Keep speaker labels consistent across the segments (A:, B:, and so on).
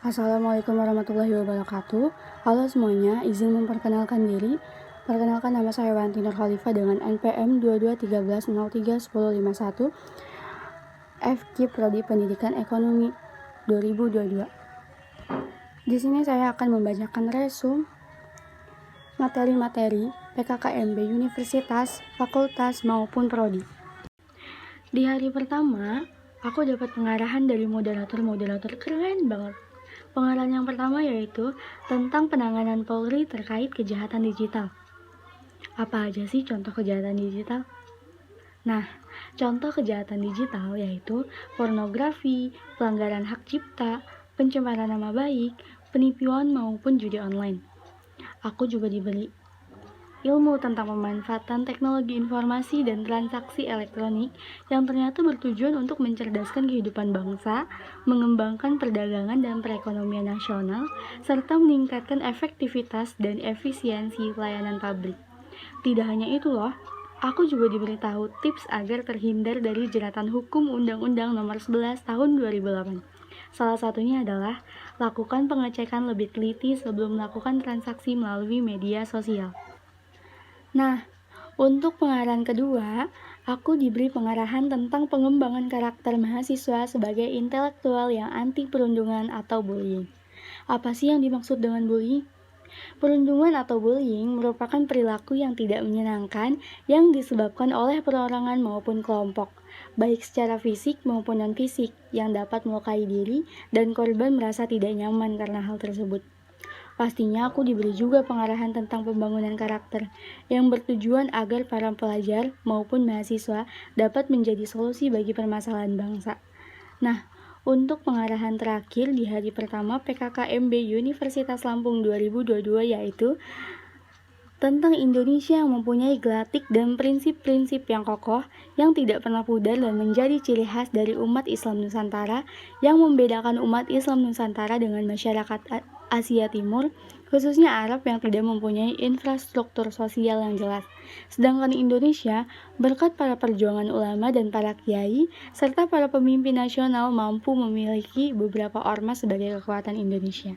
A: Assalamualaikum warahmatullahi wabarakatuh. Halo semuanya, izin memperkenalkan diri. Perkenalkan, nama saya Wanti Nur Khalifah dengan NPM 2213031051 FK Prodi Pendidikan Ekonomi 2022. Di sini saya akan membacakan resume materi-materi PKKMB Universitas, Fakultas maupun Prodi. Di hari pertama, aku dapat pengarahan dari moderator keren banget. Pengarahan yang pertama yaitu tentang penanganan Polri terkait kejahatan digital. Apa aja sih contoh kejahatan digital? Nah, contoh kejahatan digital yaitu pornografi, pelanggaran hak cipta, pencemaran nama baik, penipuan maupun judi online. Aku juga diberi ilmu tentang pemanfaatan teknologi informasi dan transaksi elektronik yang ternyata bertujuan untuk mencerdaskan kehidupan bangsa, mengembangkan perdagangan dan perekonomian nasional, serta meningkatkan efektivitas dan efisiensi pelayanan publik. Tidak hanya itu loh, aku juga diberitahu tips agar terhindar dari jeratan hukum Undang-Undang Nomor 11 Tahun 2008. Salah satunya adalah lakukan pengecekan lebih teliti sebelum melakukan transaksi melalui media sosial. Nah, untuk pengarahan kedua, aku diberi pengarahan tentang pengembangan karakter mahasiswa sebagai intelektual yang anti perundungan atau bullying. Apa sih yang dimaksud dengan bullying? Perundungan atau bullying merupakan perilaku yang tidak menyenangkan yang disebabkan oleh perorangan maupun kelompok, baik secara fisik maupun non-fisik, yang dapat melukai diri dan korban merasa tidak nyaman karena hal tersebut. Pastinya aku diberi juga pengarahan tentang pembangunan karakter yang bertujuan agar para pelajar maupun mahasiswa dapat menjadi solusi bagi permasalahan bangsa. Nah, untuk pengarahan terakhir di hari pertama PKKMB Universitas Lampung 2022 yaitu tentang Indonesia yang mempunyai gelatik dan prinsip-prinsip yang kokoh, yang tidak pernah pudar dan menjadi ciri khas dari umat Islam Nusantara, yang membedakan umat Islam Nusantara dengan masyarakat Asia Timur, khususnya Arab yang tidak mempunyai infrastruktur sosial yang jelas. Sedangkan Indonesia, berkat para perjuangan ulama dan para kiai, serta para pemimpin nasional mampu memiliki beberapa ormas sebagai kekuatan Indonesia.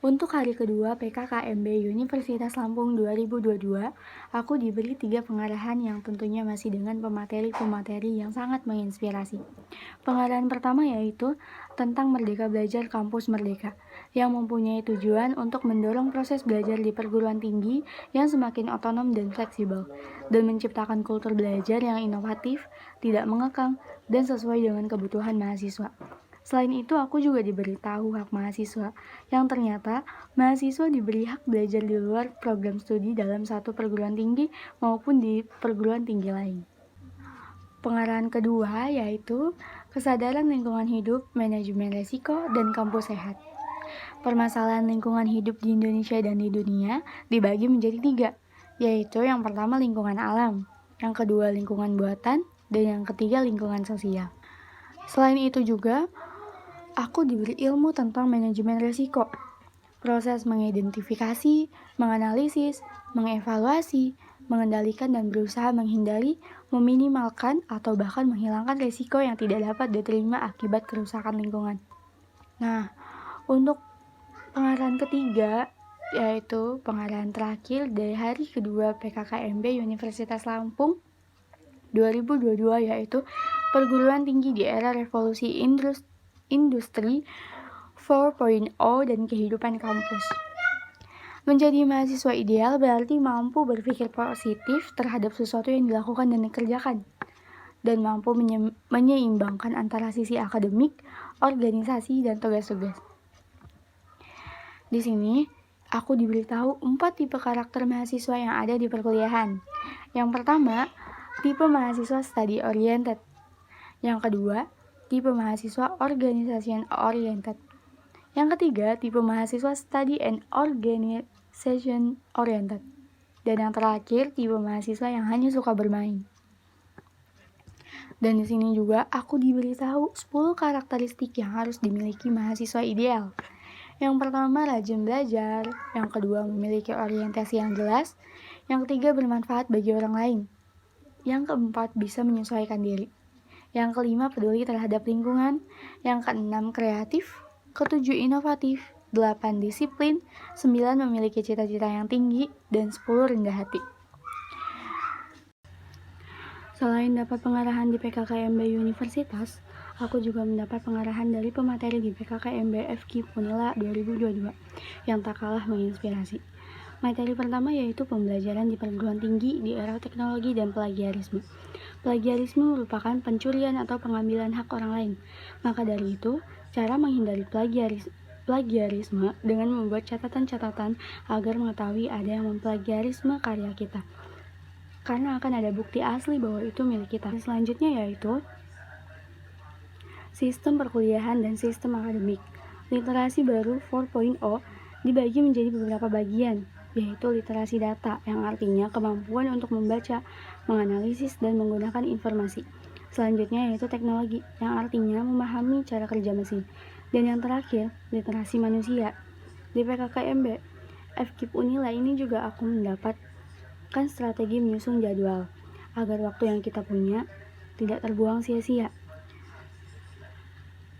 A: Untuk hari kedua PKKMB Universitas Lampung 2022, aku diberi 3 pengarahan yang tentunya masih dengan pemateri-pemateri yang sangat menginspirasi. Pengarahan pertama yaitu tentang Merdeka Belajar Kampus Merdeka, yang mempunyai tujuan untuk mendorong proses belajar di perguruan tinggi yang semakin otonom dan fleksibel, dan menciptakan kultur belajar yang inovatif, tidak mengekang, dan sesuai dengan kebutuhan mahasiswa. Selain itu, aku juga diberitahu hak mahasiswa, yang ternyata mahasiswa diberi hak belajar di luar program studi dalam satu perguruan tinggi maupun di perguruan tinggi lain. Pengarahan kedua yaitu kesadaran lingkungan hidup, manajemen resiko, dan kampus sehat. Permasalahan lingkungan hidup di Indonesia dan di dunia dibagi menjadi 3, yaitu yang pertama lingkungan alam, yang kedua lingkungan buatan, dan yang ketiga lingkungan sosial. Selain itu juga, aku diberi ilmu tentang manajemen risiko, proses mengidentifikasi, menganalisis, mengevaluasi, mengendalikan dan berusaha menghindari, meminimalkan, atau bahkan menghilangkan risiko yang tidak dapat diterima akibat kerusakan lingkungan. Nah, untuk pengarahan ketiga, yaitu pengarahan terakhir dari hari kedua PKKMB Universitas Lampung 2022 yaitu perguruan tinggi di era revolusi Industri 4.0 dan kehidupan kampus. Menjadi mahasiswa ideal berarti mampu berpikir positif terhadap sesuatu yang dilakukan dan dikerjakan, dan mampu menyeimbangkan antara sisi akademik, organisasi, dan tugas-tugas. Di sini, aku diberitahu 4 tipe karakter mahasiswa yang ada di perkuliahan. Yang pertama, tipe mahasiswa study oriented. Yang kedua, tipe mahasiswa organization oriented. Yang ketiga, tipe mahasiswa study and organization oriented. Dan yang terakhir, tipe mahasiswa yang hanya suka bermain. Dan di sini juga aku diberitahu 10 karakteristik yang harus dimiliki mahasiswa ideal. Yang pertama, rajin belajar. Yang kedua, memiliki orientasi yang jelas. Yang ketiga, bermanfaat bagi orang lain. Yang keempat, bisa menyesuaikan diri. Yang kelima, peduli terhadap lingkungan. Yang keenam, kreatif. Ketujuh, inovatif. 8, disiplin. 9, memiliki cita-cita yang tinggi. Dan 10, rendah hati. Selain dapat pengarahan di PKKMB Universitas, aku juga mendapat pengarahan dari pemateri di PKKMB FKIP Unila 2022 yang tak kalah menginspirasi. Materi pertama yaitu pembelajaran di perguruan tinggi di era teknologi dan plagiarisme. Plagiarisme merupakan pencurian atau pengambilan hak orang lain. Maka dari itu, cara menghindari plagiarisme dengan membuat catatan-catatan agar mengetahui ada yang memplagiarisme karya kita. Karena akan ada bukti asli bahwa itu milik kita. Selanjutnya yaitu sistem perkuliahan dan sistem akademik. Literasi baru 4.0 dibagi menjadi beberapa bagian, yaitu literasi data, yang artinya kemampuan untuk membaca, menganalisis, dan menggunakan informasi. Selanjutnya yaitu teknologi, yang artinya memahami cara kerja mesin. Dan yang terakhir, literasi manusia. Di PKKMB FKIP Unila ini juga aku mendapatkan strategi menyusun jadwal, agar waktu yang kita punya tidak terbuang sia-sia.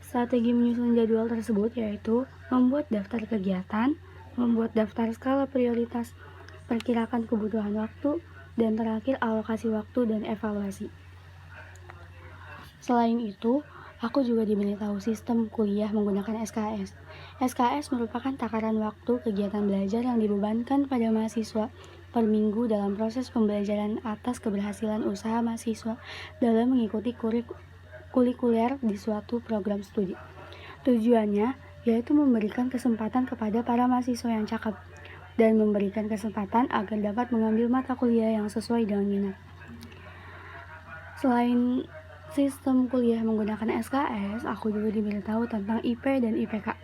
A: Strategi menyusun jadwal tersebut yaitu membuat daftar kegiatan, membuat daftar skala prioritas, perkirakan kebutuhan waktu, dan terakhir alokasi waktu dan evaluasi. Selain itu, aku juga diberitahu sistem kuliah menggunakan SKS. SKS merupakan takaran waktu kegiatan belajar yang dibebankan pada mahasiswa per minggu dalam proses pembelajaran atas keberhasilan usaha mahasiswa dalam mengikuti kurikuler di suatu program studi. Tujuannya yaitu memberikan kesempatan kepada para mahasiswa yang cakep dan memberikan kesempatan agar dapat mengambil mata kuliah yang sesuai dengan minat. Selain sistem kuliah menggunakan SKS, aku juga diberitahu tentang IP dan IPK.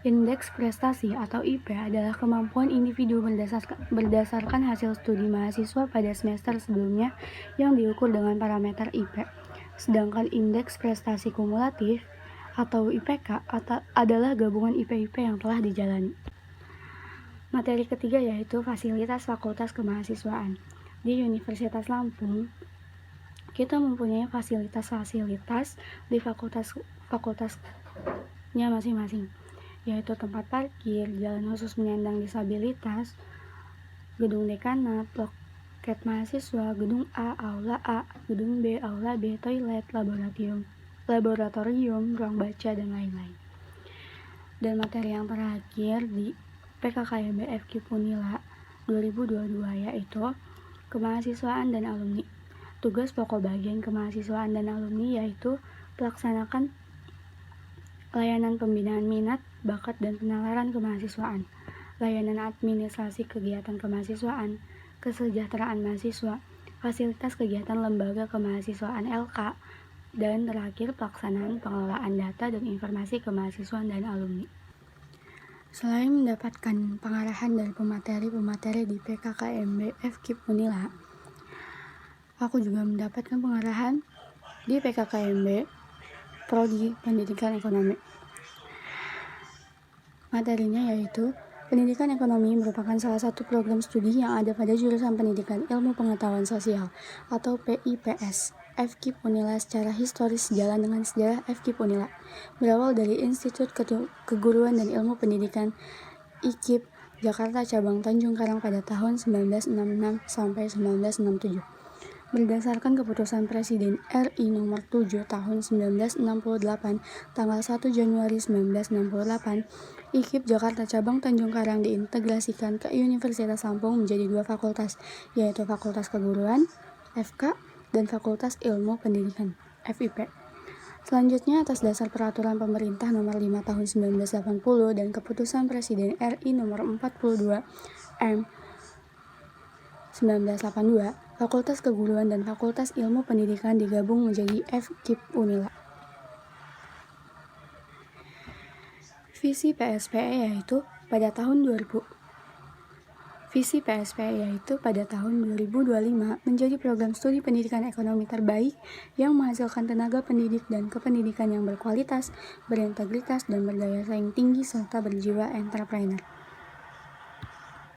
A: Indeks prestasi atau IP adalah kemampuan individu berdasarkan hasil studi mahasiswa pada semester sebelumnya yang diukur dengan parameter IP. Sedangkan indeks prestasi kumulatif atau IPK adalah gabungan IP-IP yang telah dijalani. Materi ketiga yaitu fasilitas fakultas kemahasiswaan. Di Universitas Lampung, kita mempunyai fasilitas-fasilitas di fakultasnya masing-masing, yaitu tempat parkir, jalan khusus penyandang disabilitas, gedung dekanat, loket mahasiswa, gedung A, aula A, gedung B, aula B, toilet, laboratorium, ruang baca, dan lain-lain. Dan materi yang terakhir di PKKMB FKIP Unila 2022 yaitu kemahasiswaan dan alumni. Tugas pokok bagian kemahasiswaan dan alumni yaitu pelaksanakan layanan pembinaan minat, bakat, dan penalaran kemahasiswaan, layanan administrasi kegiatan kemahasiswaan, kesejahteraan mahasiswa, fasilitas kegiatan lembaga kemahasiswaan LK, dan terakhir pelaksanaan pengelolaan data dan informasi kemahasiswaan dan alumni. Selain mendapatkan pengarahan dari pemateri di PKKMB FKIP Unila, aku juga mendapatkan pengarahan di PKKMB Prodi Pendidikan Ekonomi. Materinya yaitu Pendidikan Ekonomi merupakan salah satu program studi yang ada pada jurusan Pendidikan Ilmu Pengetahuan Sosial atau PIPS. FKIP Unila secara historis sejalan dengan sejarah FKIP Unila, berawal dari Institut Keguruan dan Ilmu Pendidikan IKIP Jakarta Cabang Tanjung Karang pada tahun 1966 sampai 1967. Berdasarkan keputusan Presiden RI nomor 7 tahun 1968 tanggal 1 Januari 1968, IKIP Jakarta Cabang Tanjung Karang diintegrasikan ke Universitas Lampung menjadi 2 fakultas, yaitu Fakultas Keguruan (FK) dan Fakultas Ilmu Pendidikan (FIP). Selanjutnya, atas dasar peraturan pemerintah nomor 5 tahun 1980 dan keputusan Presiden RI nomor 42 M 1982, Fakultas Keguruan dan Fakultas Ilmu Pendidikan digabung menjadi FKIP Unila. Visi PSPE yaitu pada tahun 2025 menjadi program studi pendidikan ekonomi terbaik yang menghasilkan tenaga pendidik dan kependidikan yang berkualitas, berintegritas, dan berdaya saing tinggi serta berjiwa entrepreneur.